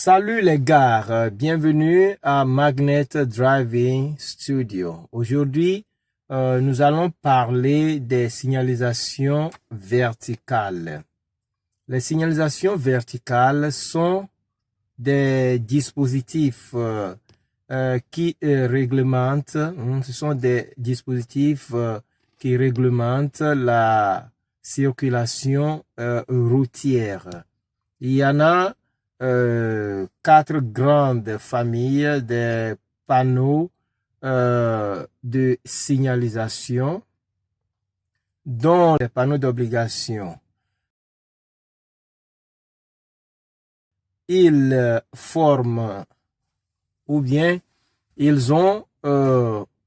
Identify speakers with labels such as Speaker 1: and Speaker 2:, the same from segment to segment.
Speaker 1: Salut les gars, bienvenue à Magnet Driving Studio. Aujourd'hui, nous allons parler des signalisations verticales. Les signalisations verticales sont des dispositifs qui réglementent, ce sont des dispositifs qui réglementent la circulation routière. Il y en a quatre grandes familles de panneaux de signalisation, dont les panneaux d'obligation. Ils forment ou bien ils ont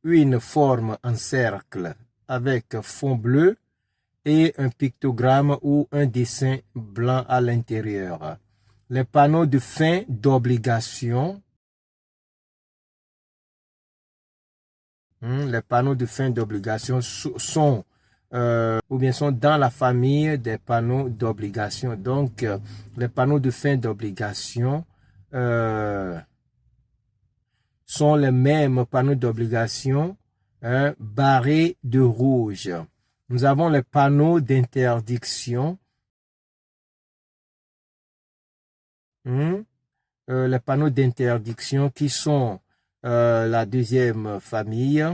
Speaker 1: une forme en cercle avec fond bleu et un pictogramme ou un dessin blanc à l'intérieur. Les panneaux de fin d'obligation, les panneaux de fin d'obligation sont sont dans la famille des panneaux d'obligation. Donc, les panneaux de fin d'obligation sont les mêmes panneaux d'obligation barrés de rouge. Nous avons les panneaux d'interdiction. Les panneaux d'interdiction qui sont la deuxième famille.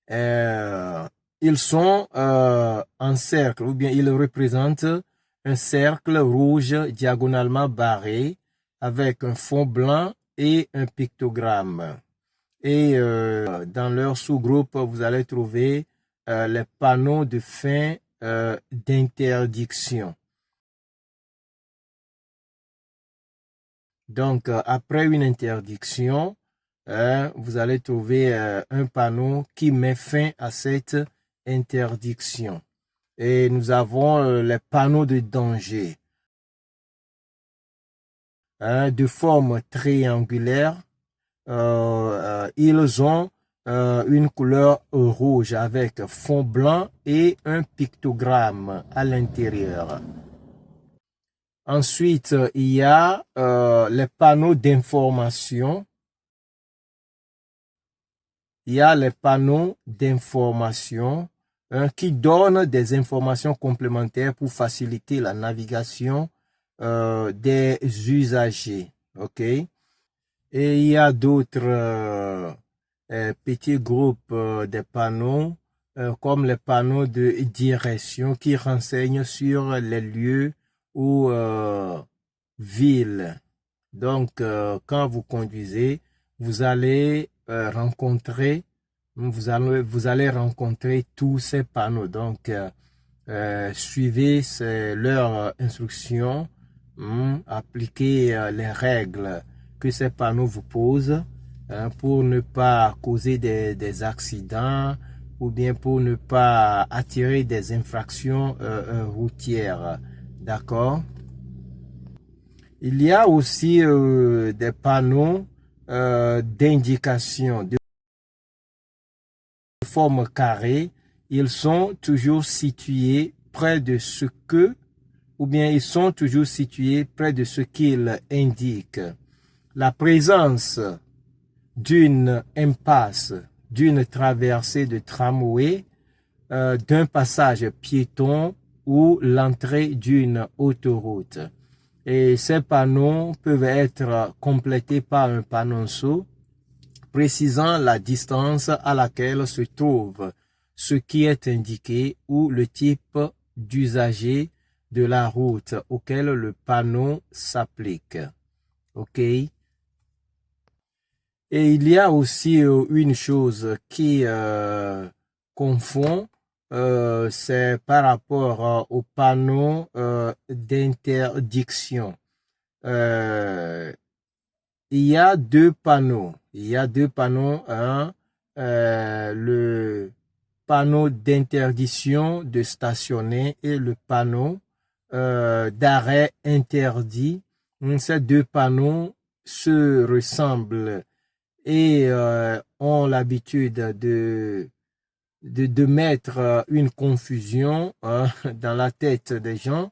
Speaker 1: Ils sont en cercle ou bien ils représentent un cercle rouge diagonalement barré avec un fond blanc et un pictogramme. Et dans leur sous-groupe, vous allez trouver les panneaux de fin d'interdiction. Donc, après une interdiction, vous allez trouver un panneau qui met fin à cette interdiction. Et nous avons les panneaux de danger de forme triangulaire. Ils ont une couleur rouge avec fond blanc et un pictogramme à l'intérieur. Ensuite, il y a les panneaux d'information. Il y a les panneaux d'information qui donnent des informations complémentaires pour faciliter la navigation des usagers. OK? Et il y a d'autres petits groupes de panneaux comme les panneaux de direction qui renseignent sur les lieux ou villes. Donc, quand vous conduisez, vous allez rencontrer tous ces panneaux. Donc, suivez leurs instructions, appliquez les règles que ces panneaux vous posent pour ne pas causer des accidents ou bien pour ne pas attirer des infractions routières. D'accord? Il y a aussi des panneaux d'indication de forme carrée. Ils sont toujours situés près de ce que, ou bien ils sont toujours situés près de ce qu'ils indiquent. La présence d'une impasse, d'une traversée de tramway, d'un passage piéton ou l'entrée d'une autoroute. Et ces panneaux peuvent être complétés par un panonceau précisant la distance à laquelle se trouve ce qui est indiqué ou le type d'usager de la route auquel le panneau s'applique. OK? Et il y a aussi une chose qui confond, c'est par rapport aux panneaux d'interdiction. Il y a deux panneaux. Le panneau d'interdiction de stationner et le panneau d'arrêt interdit. Ces deux panneaux se ressemblent et ont l'habitude de mettre une confusion dans la tête des gens.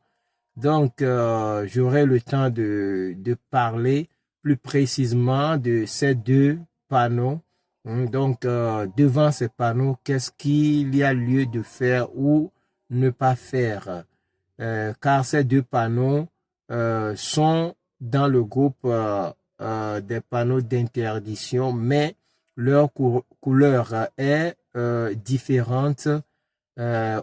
Speaker 1: Donc, j'aurai le temps de parler plus précisément de ces deux panneaux. Donc, devant ces panneaux, qu'est-ce qu'il y a lieu de faire ou ne pas faire? Car ces deux panneaux sont dans le groupe des panneaux d'interdiction, mais leur couleur est différente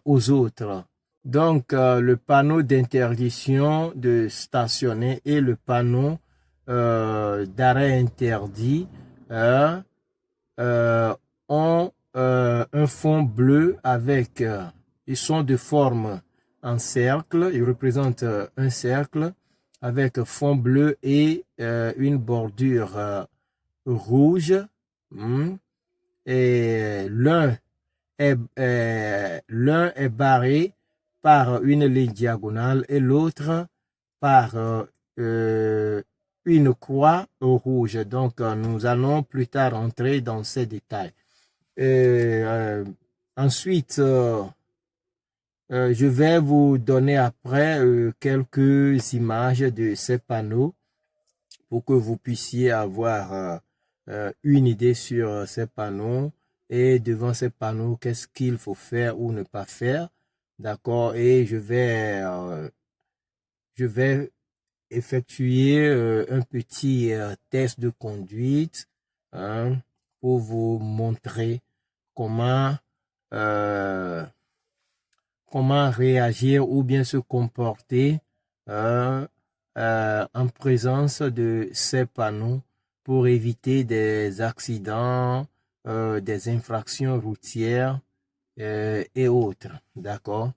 Speaker 1: aux autres. Donc, le panneau d'interdiction de stationner et le panneau d'arrêt interdit euh, ont un fond bleu avec, ils sont de forme en cercle, ils représentent un cercle avec fond bleu et une bordure rouge. Et l'un est barré par une ligne diagonale et l'autre par une croix rouge. Donc, nous allons plus tard entrer dans ces détails. Ensuite, je vais vous donner après quelques images de ces panneaux pour que vous puissiez avoir une idée sur ces panneaux et devant ces panneaux, qu'est-ce qu'il faut faire ou ne pas faire. D'accord? Et je vais effectuer un petit test de conduite hein, pour vous montrer comment euh, comment réagir ou bien se comporter euh, en présence de ces panneaux pour éviter des accidents, des infractions routières et autres. D'accord?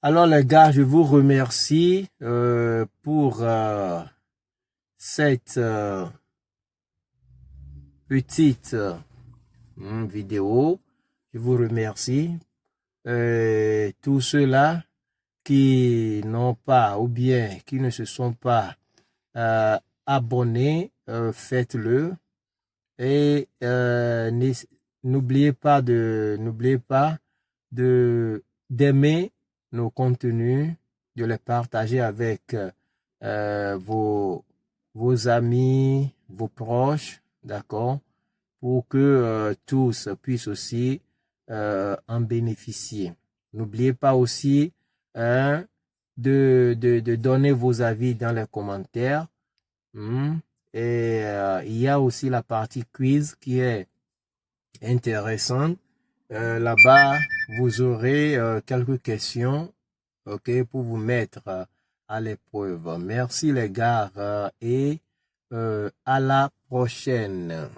Speaker 1: Alors les gars, je vous remercie pour cette petite vidéo. Je vous remercie. Tous ceux-là qui n'ont pas ou bien qui ne se sont pas abonnés, faites-le. Et n'oubliez pas d'aimer nos contenus, de les partager avec vos amis, vos proches, d'accord, pour que tous puissent aussi en bénéficier. N'oubliez pas aussi de donner vos avis dans les commentaires. Et il y a aussi la partie quiz qui est intéressante. Là-bas, vous aurez quelques questions, ok, pour vous mettre à l'épreuve. Merci les gars et à la prochaine.